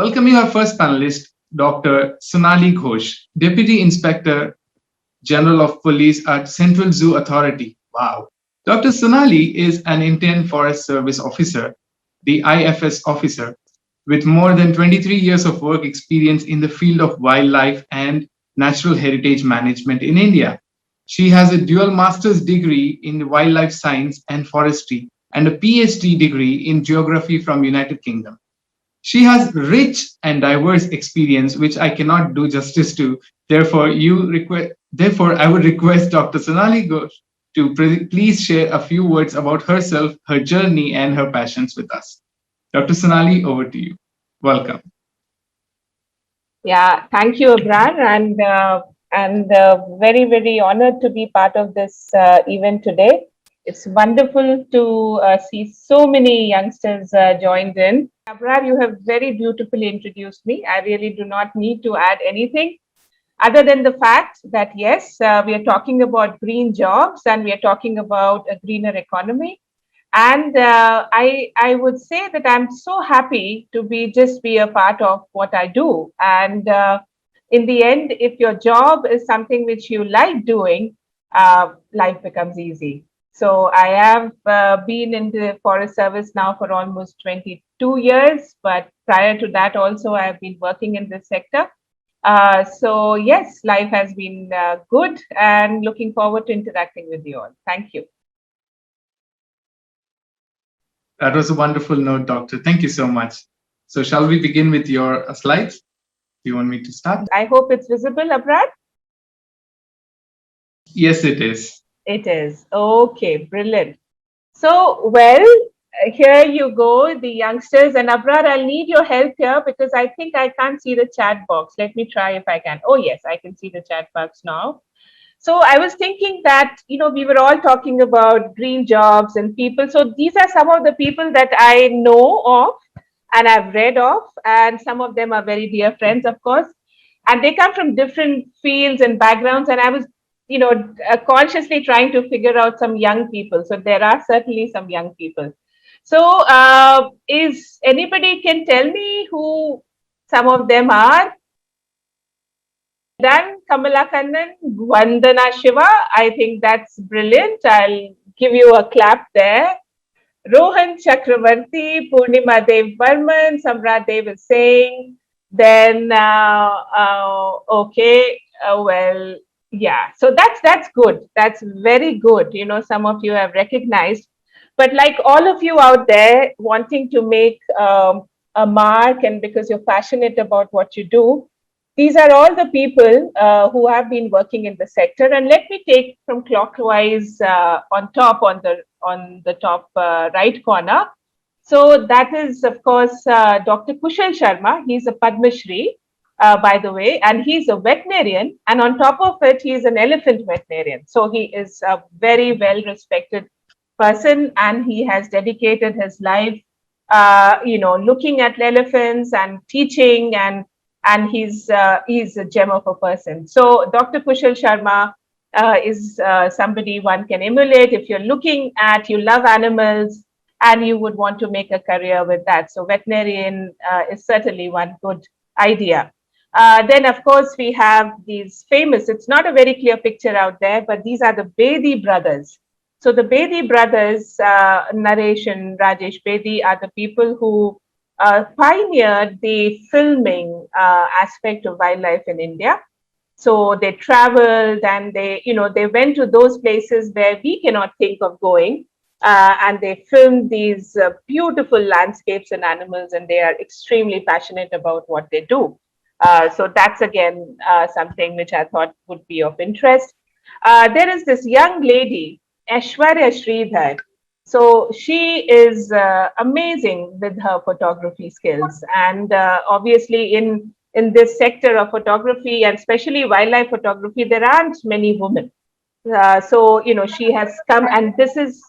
welcoming our first panelist, Dr. Sonali Ghosh, Deputy Inspector General of Police at Central Zoo Authority. Wow. Dr. Sonali is an Indian Forest Service officer, the IFS officer, with more than 23 years of work experience in the field of wildlife and natural heritage management in India. She has a dual master's degree in wildlife science and forestry and a PhD degree in geography from United Kingdom. She has rich and diverse experience, which I cannot do justice to. Therefore, I would request Dr. Sonali Ghosh to please share a few words about herself, her journey, and her passions with us. Dr. Sonali, over to you. Welcome. Yeah, thank you, Abrar, and very, very honored to be part of this event today. It's wonderful to see so many youngsters joined in. Abrar, you have very beautifully introduced me. I really do not need to add anything other than the fact that, yes, we are talking about green jobs and we are talking about a greener economy. And I would say that I'm so happy to be a part of what I do. And in the end, if your job is something which you like doing, life becomes easy. So I have been in the Forest Service now for almost 22 years, but prior to that also I have been working in this sector. So yes, life has been good and looking forward to interacting with you all. Thank you. That was a wonderful note, Doctor. Thank you so much. So shall we begin with your slides? Do you want me to start? I hope it's visible, Abrar. Yes, it is. It is. Okay, brilliant. So, well, here you go, the youngsters. And Abrar, I'll need your help here because I think I can't see the chat box. Let me try if I can. Oh, yes, I can see the chat box now. So I was thinking that, we were all talking about green jobs and people. So these are some of the people that I know of and I've read of, and some of them are very dear friends, of course. And they come from different fields and backgrounds. And I was, consciously trying to figure out some young people. So there are certainly some young people. So is anybody can tell me who some of them are? Done, Kamala Kannan, Vandana Shiva. I think that's brilliant. I'll give you a clap there. Rohan Chakravarti, Purnima Dev Burman, Samrat Dev is saying. Then, okay, well, yeah. So that's good. That's very good. Some of you have recognized. But like all of you out there wanting to make a mark, and because you're passionate about what you do, these are all the people who have been working in the sector. And let me take from clockwise on the top right corner. So that is, of course, Dr. Kushal Sharma. He's a Padma Shri, by the way, and he's a veterinarian. And on top of it, he's an elephant veterinarian. So he is a very well-respected person, and he has dedicated his life, looking at elephants and teaching, and he's a gem of a person. So Dr. Kushal Sharma is somebody one can emulate if you're you love animals and you would want to make a career with that. So veterinarian is certainly one good idea. Then, of course, we have these famous, it's not a very clear picture out there, but these are the Bedi brothers. So the Bedi brothers, Naresh and Rajesh Bedi, are the people who pioneered the filming aspect of wildlife in India. So they traveled and they went to those places where we cannot think of going. And they filmed these beautiful landscapes and animals, and they are extremely passionate about what they do. So that's again something which I thought would be of interest. There is this young lady, Aishwarya Sridhar. So she is amazing with her photography skills, and obviously in this sector of photography, and especially wildlife photography, there aren't many women. So she has come, and this is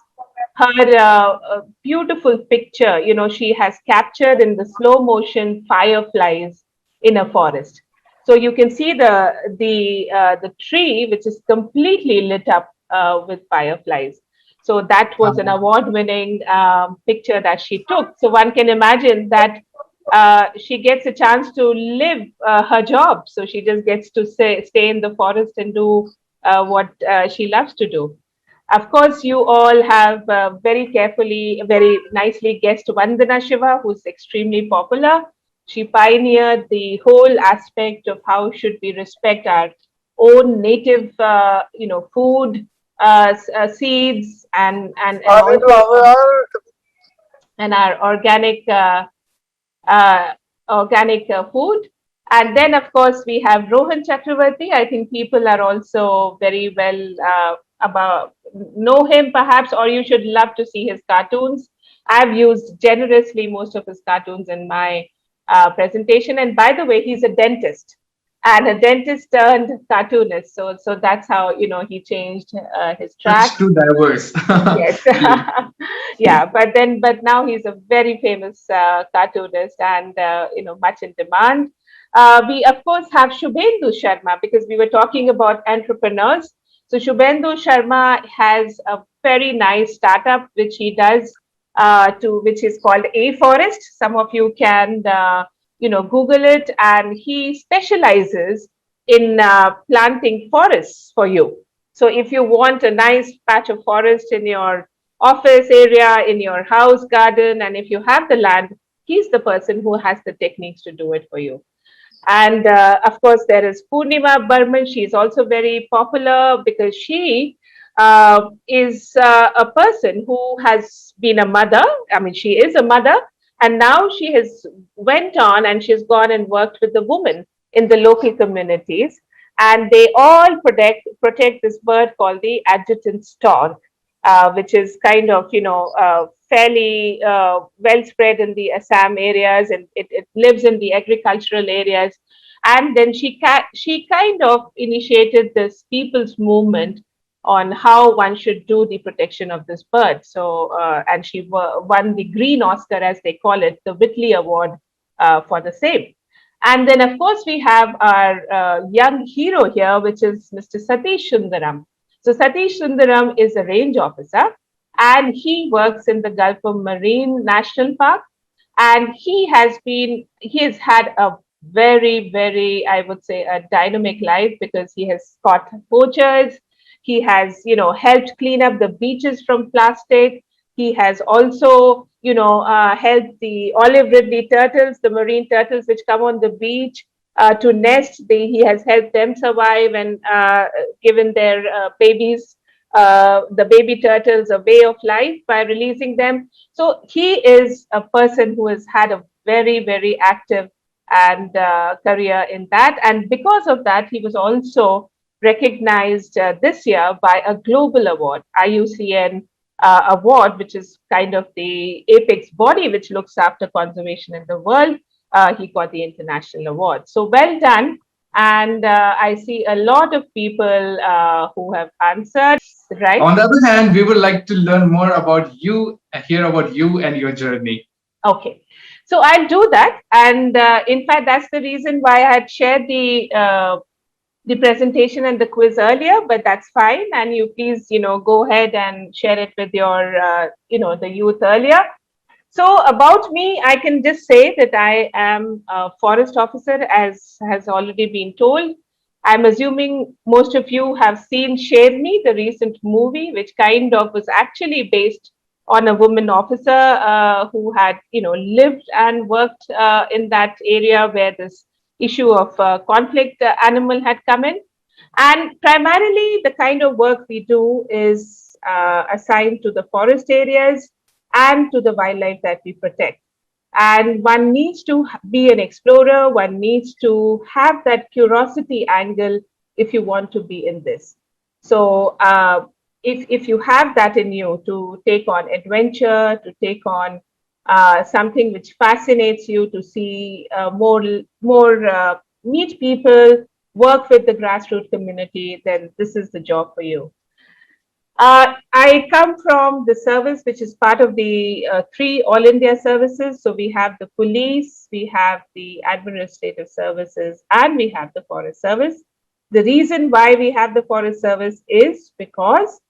her beautiful picture. She has captured in the slow motion fireflies in a forest. So you can see the tree, which is completely lit up with fireflies. So that was an award-winning picture that she took. So one can imagine that she gets a chance to live her job. So she just gets to stay in the forest and do what she loves to do. Of course, you all have very carefully, very nicely guessed Vandana Shiva, who's extremely popular. She pioneered the whole aspect of how should we respect our own native, food, seeds, and also and our uh, organic food. And then, of course, we have Rohan Chakravarti. I think people are also very well about know him, perhaps, or you should love to see his cartoons. I've used generously most of his cartoons in my presentation. And by the way, he's a dentist and a dentist turned cartoonist. So that's how he changed his That's track. too diverse. Yes. Yeah. Yeah, but now he's a very famous cartoonist and much in demand. We of course have Shubhendu Sharma because we were talking about entrepreneurs. So Shubhendu Sharma has a very nice startup which he does to which is called A Forest. Some of you can Google it, and he specializes in planting forests for you. So if you want a nice patch of forest in your office area, in your house garden, and if you have the land, he's the person who has the techniques to do it for you. And of course, there is Purnima Burman. She's also very popular because she is a person who has been a mother. I mean, she is a mother, and now she has went on and she's gone and worked with the women in the local communities, and they all protect this bird called the adjutant stork, which is kind of fairly well spread in the Assam areas, and it lives in the agricultural areas. And then she kind of initiated this people's movement on how one should do the protection of this bird. So and she won the Green Oscar, as they call it, the Whitley Award for the same. And then, of course, we have our young hero here, which is Mr. Satish Sundaram. So Satish Sundaram is a range officer, and he works in the Gulf of Marine National Park. And he has had a very, I would say, a dynamic life because he has caught poachers. He has, helped clean up the beaches from plastic. He has also, helped the olive ridley turtles, the marine turtles which come on the beach to nest. He has helped them survive and given their babies, the baby turtles, a way of life by releasing them. So he is a person who has had a very active and career in that. And because of that, he was also recognized this year by a global award, IUCN award, which is kind of the apex body which looks after conservation in the world. He got the international award. So well done. And I see a lot of people who have answered, right? On the other hand, we would like to learn more about you, hear about you and your journey. Okay. So I'll do that. And in fact, that's the reason why I had shared the presentation and the quiz earlier, but that's fine. And you please, go ahead and share it with your, the youth earlier. So about me, I can just say that I am a forest officer, as has already been told. I'm assuming most of you have seen Share Me, the recent movie, which kind of was actually based on a woman officer who had, lived and worked in that area where this issue of conflict animal had come in. And primarily, the kind of work we do is assigned to the forest areas and to the wildlife that we protect. And one needs to be an explorer, one needs to have that curiosity angle if you want to be in this. So, if you have that in you to take on adventure, to take on something which fascinates you, to see more meet people, work with the grassroots community, then this is the job for you. I come from the service, which is part of the three All India services. So we have the police, we have the administrative services, and we have the forest service. The reason why we have the forest service is because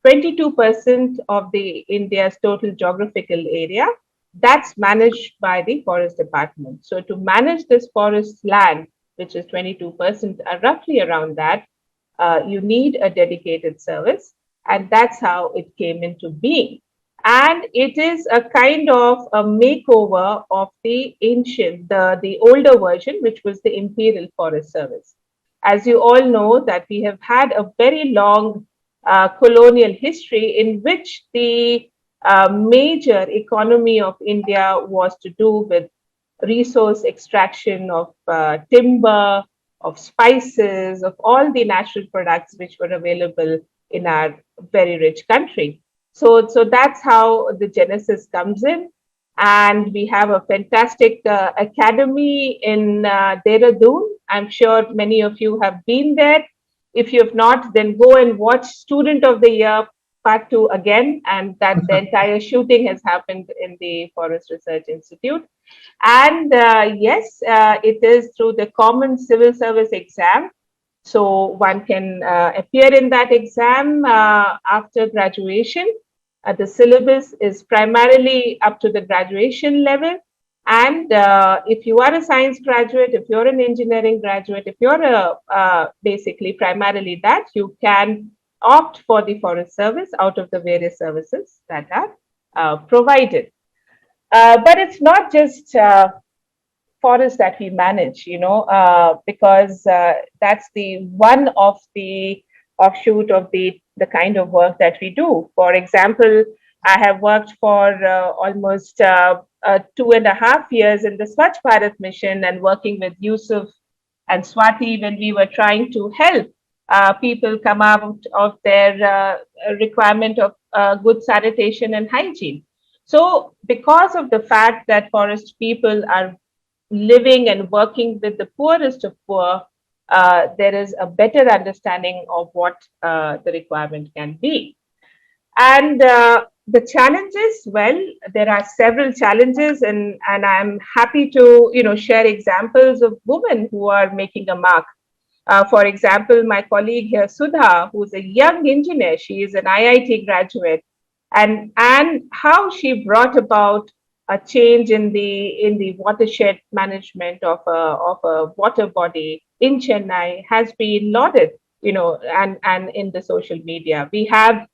22% of the India's total geographical area That's managed by the forest department. So to manage this forest land, which is 22%, roughly around that, you need a dedicated service. And that's how it came into being. And it is a kind of a makeover of the ancient, the older version, which was the Imperial Forest Service. As you all know, that we have had a very long colonial history in which the major economy of India was to do with resource extraction of timber, of spices, of all the natural products which were available in our very rich country. So that's how the genesis comes in. And we have a fantastic academy in Dehradun. I'm sure many of you have been there. If you have not, then go and watch Student of the Year Part 2 again. And that the entire shooting has happened in the Forest Research Institute. And yes, it is through the Common Civil Service exam. So one can appear in that exam after graduation. The syllabus is primarily up to the graduation level. And if you are a science graduate, if you're an engineering graduate, if you're basically primarily that, you can opt for the forest service out of the various services that are provided. But it's not just forest that we manage, because that's the one of the offshoot of the kind of work that we do. For example, I have worked for almost 2.5 years in the Swachh Bharat mission and working with Yusuf and Swati when we were trying to help people come out of their requirement of good sanitation and hygiene. So, because of the fact that forest people are living and working with the poorest of poor, there is a better understanding of what the requirement can be. And the challenges, well, there are several challenges, and I'm happy to share examples of women who are making a mark. For example, my colleague here, Sudha, who's a young engineer, she is an IIT graduate, and how she brought about a change in the watershed management of a water body in Chennai has been lauded, and in the social media. We have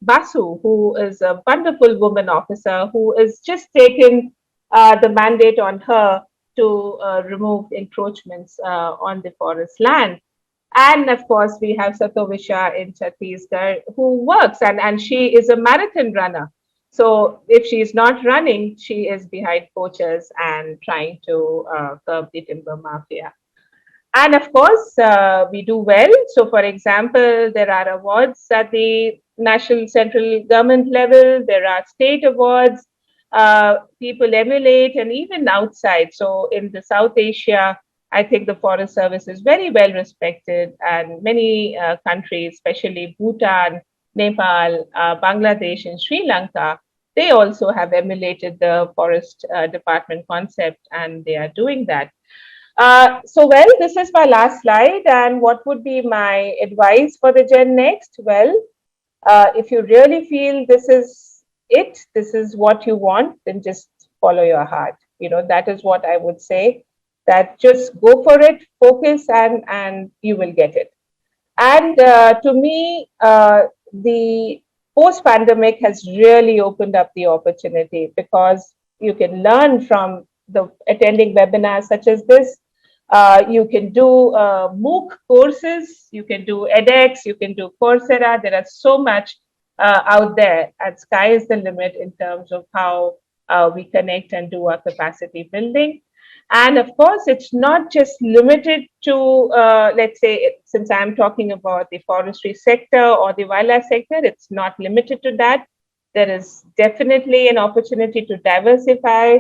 Basu, who is a wonderful woman officer who is just taken the mandate on her to remove encroachments on the forest land. And of course, we have Satovisha in Chhattisgarh who works, and she is a marathon runner. So if she is not running, she is behind poachers and trying to curb the timber mafia. And of course, we do well. So, for example, there are awards at the national central government level, there are state awards, people emulate, and even outside. So, in the South Asia, I think the Forest Service is very well respected, and many countries, especially Bhutan, Nepal, Bangladesh, and Sri Lanka, they also have emulated the forest department concept, and they are doing that. Well, this is my last slide. And what would be my advice for the Gen Next? Well, if you really feel this is it, this is what you want, then just follow your heart. That is what I would say. That just go for it, focus, and you will get it. And to me, the post pandemic has really opened up the opportunity because you can learn from the attending webinars such as this. You can do MOOC courses, you can do edX, you can do Coursera. There are so much out there, and sky is the limit in terms of how we connect and do our capacity building. And of course, it's not just limited to, let's say, since I'm talking about the forestry sector or the wildlife sector, it's not limited to that. There is definitely an opportunity to diversify,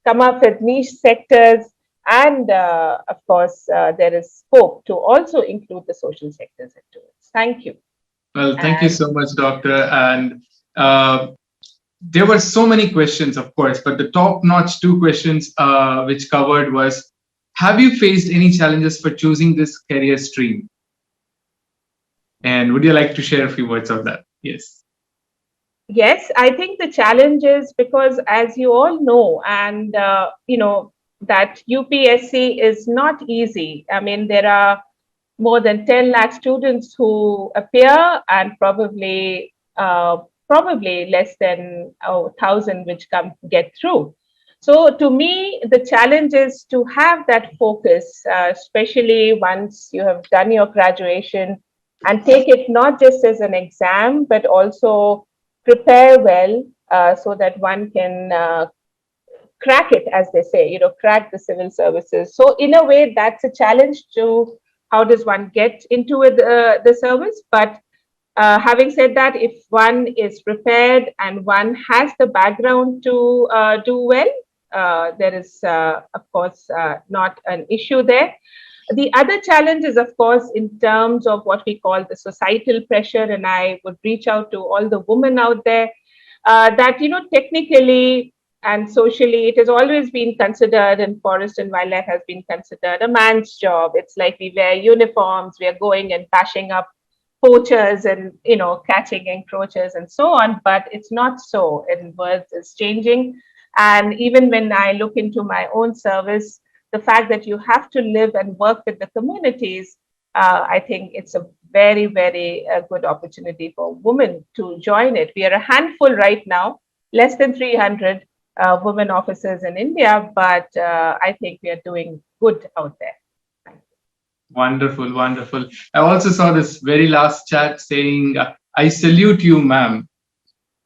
come up with niche sectors, and of course, there is scope to also include the social sectors into it. Thank you. Well, thank you so much, Doctor. And there were so many questions, of course, but the top-notch two questions which covered was, have you faced any challenges for choosing this career stream? And would you like to share a few words of that? Yes. Yes, I think the challenge is because, as you all know, and that UPSC is not easy. I mean, there are more than 10 lakh students who appear, and probably less than 1,000 which come get through. So to me, the challenge is to have that focus, especially once you have done your graduation, and take it not just as an exam, but also prepare well, so that one can crack it, as they say, crack the civil services. So in a way, that's a challenge to how does one get into it, the service. But having said that, if one is prepared and one has the background to do well, there is, of course, not an issue there. The other challenge is, of course, in terms of what we call the societal pressure, and I would reach out to all the women out there, that technically and socially it has always been considered, and forest and wildlife has been considered a man's job. It's like we wear uniforms, we are going and bashing up poachers and catching encroachers and so on, but it's not so, and world is changing. And even when I look into my own service, the fact that you have to live and work with the communities, I think it's a very, very good opportunity for women to join it. We are a handful right now, less than 300 women officers in India, but I think we are doing good out there. Wonderful, wonderful. I also saw this very last chat saying, I salute you, ma'am.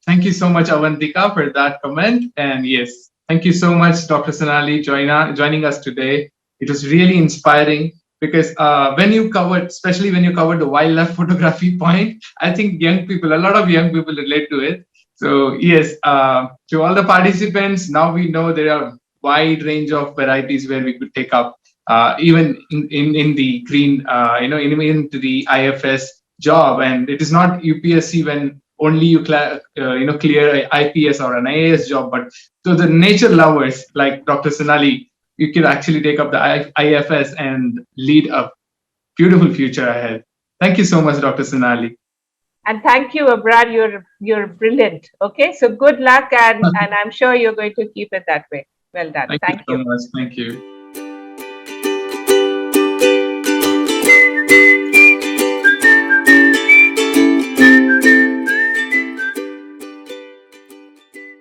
Thank you so much, Avantika, for that comment. And yes, thank you so much, Dr. Sonali, joining us today. It was really inspiring because when you covered, especially when you covered the wildlife photography point, I think a lot of young people relate to it. So yes, to all the participants, now we know there are wide range of varieties where we could take up, even in the green, into the IFS job. And it is not UPSC when only clear a IPS or an IAS job, but to the nature lovers like Dr. Sonali, you can actually take up the IFS and lead a beautiful future ahead. Thank you so much, Dr. Sonali. And thank you, Abrar. You're brilliant. Okay, so good luck, and I'm sure you're going to keep it that way. Well done. Thank you Thank so you. much. Thank you.